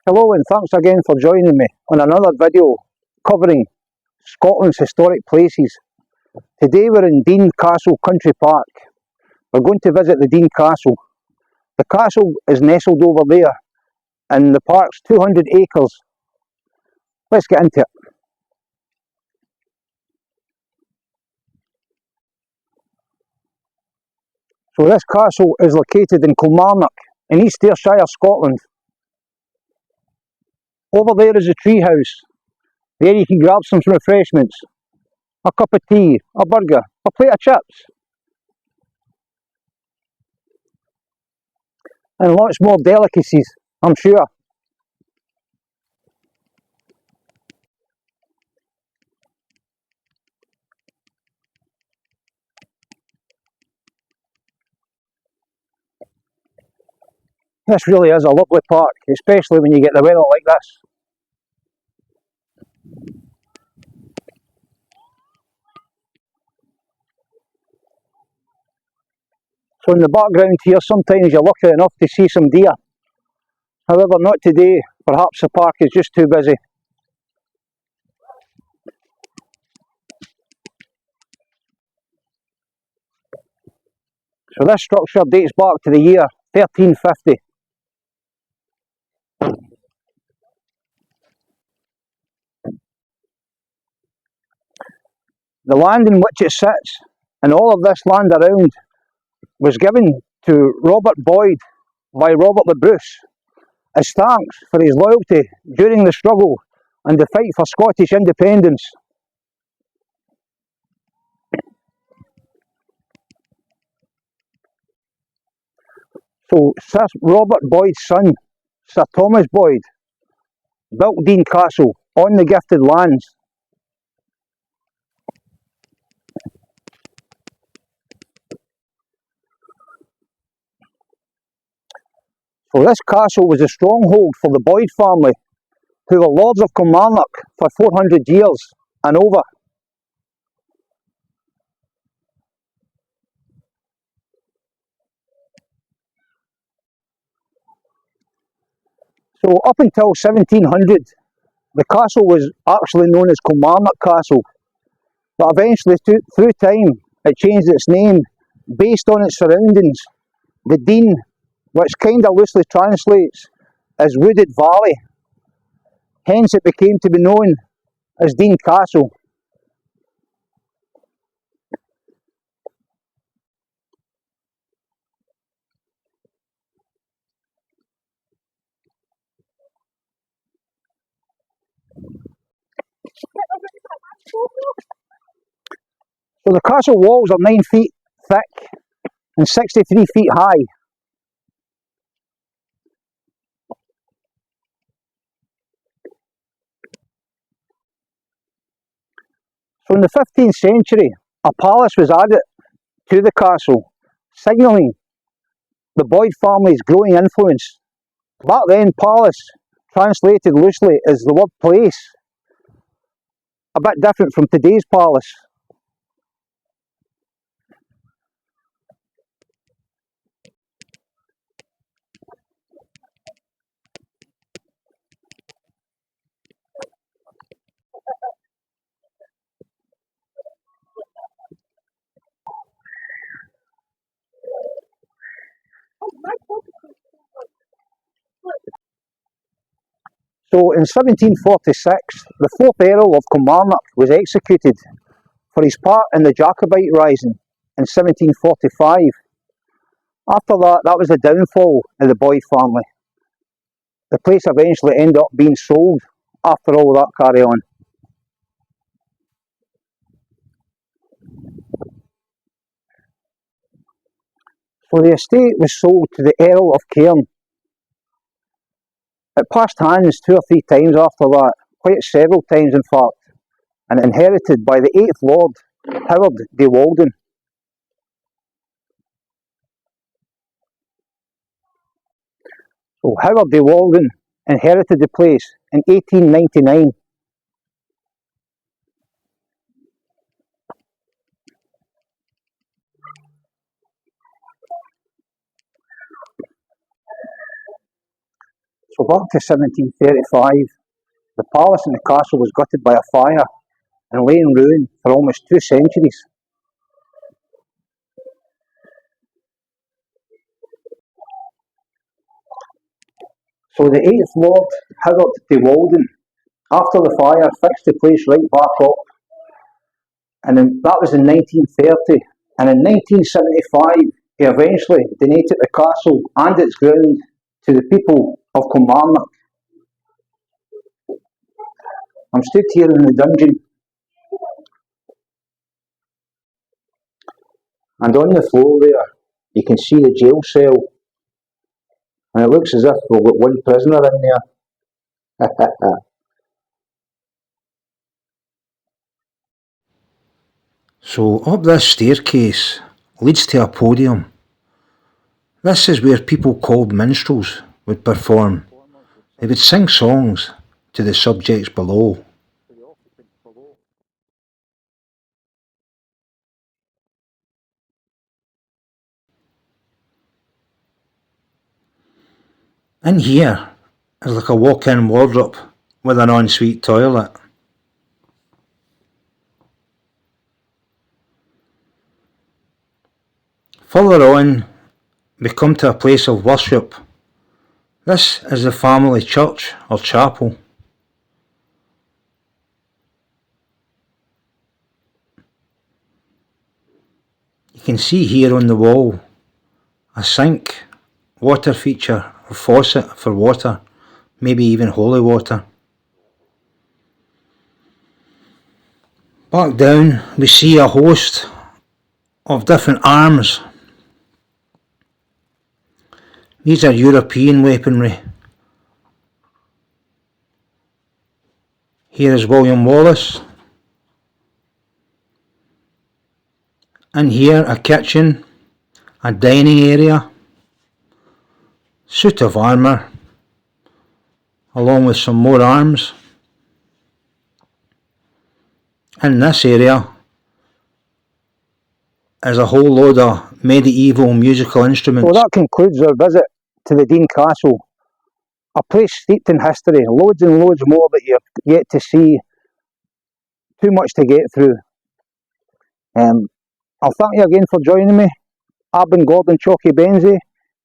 Hello and thanks again for joining me on another video covering Scotland's historic places. Today we're in Dean Castle Country Park. We're going to visit the Dean Castle. The castle is nestled over there and the park's 200 acres. Let's get into it. So this castle is located in Kilmarnock in East Ayrshire, Scotland. Over there is the tree house. There you can grab some refreshments, a cup of tea, a burger, a plate of chips, and lots more delicacies, I'm sure. This really is a lovely park, especially when you get the weather like this. So in the background here, sometimes you're lucky enough to see some deer. However, not today. Perhaps the park is just too busy. So this structure dates back to the year 1350. The land in which it sits, and all of this land around, was given to Robert Boyd by Robert the Bruce as thanks for his loyalty during the struggle and the fight for Scottish independence. So Sir Robert Boyd's son, Sir Thomas Boyd, built Dean Castle on the gifted lands. So this castle was a stronghold for the Boyd family, who were lords of Kilmarnock for 400 years and over. So up until 1700, the castle was actually known as Kilmarnock Castle, but eventually through time it changed its name based on its surroundings. The Dean, which kind of loosely translates as Wooded Valley, hence it became to be known as Dean Castle. So the castle walls are 9 feet thick and 63 feet high. So in the 15th century, a palace was added to the castle, signalling the Boyd family's growing influence. Back then, palace translated loosely as the word place, a bit different from today's palace. So in 1746, the 4th Earl of Kilmarnock was executed for his part in the Jacobite Rising in 1745. After that, that was the downfall of the Boyd family. The place eventually ended up being sold after all that carry on. So the estate was sold to the Earl of Cairn. It passed hands 2 or 3 times after that, quite several times in fact, and inherited by the 8th Lord, Howard de Walden. So Howard de Walden inherited the place in 1899. So Go back to 1735. The palace and the castle was gutted by a fire and lay in ruin for almost 2 centuries. So the 8th Lord, Howard de Walden, after the fire, fixed the place right back up. And that was in 1930. And in 1975, he eventually donated the castle and its ground to the people of Kilmarnock. I'm stood here in the dungeon, and on the floor there, you can see the jail cell. And it looks as if we've got one prisoner in there. So up this staircase leads to a podium. This is where people called minstrels would perform. They would sing songs to the subjects below. In here is like a walk-in wardrobe with an ensuite toilet. Further on, we come to a place of worship. This is the family church or chapel. You can see here on the wall a sink, water feature or faucet for water, maybe even holy water. Back down we see a host of different arms. These are European weaponry. Here is William Wallace. And here a kitchen, a dining area, suit of armour, along with some more arms. In this area is a whole load of medieval musical instruments. So that concludes our visit to the Dean Castle. A place steeped in history, loads and loads more that you've yet to see. Too much to get through. I'll thank you again for joining me. I've been Gordon Chalky Benzie.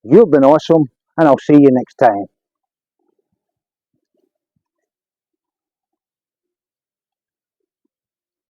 You've been awesome, and I'll see you next time.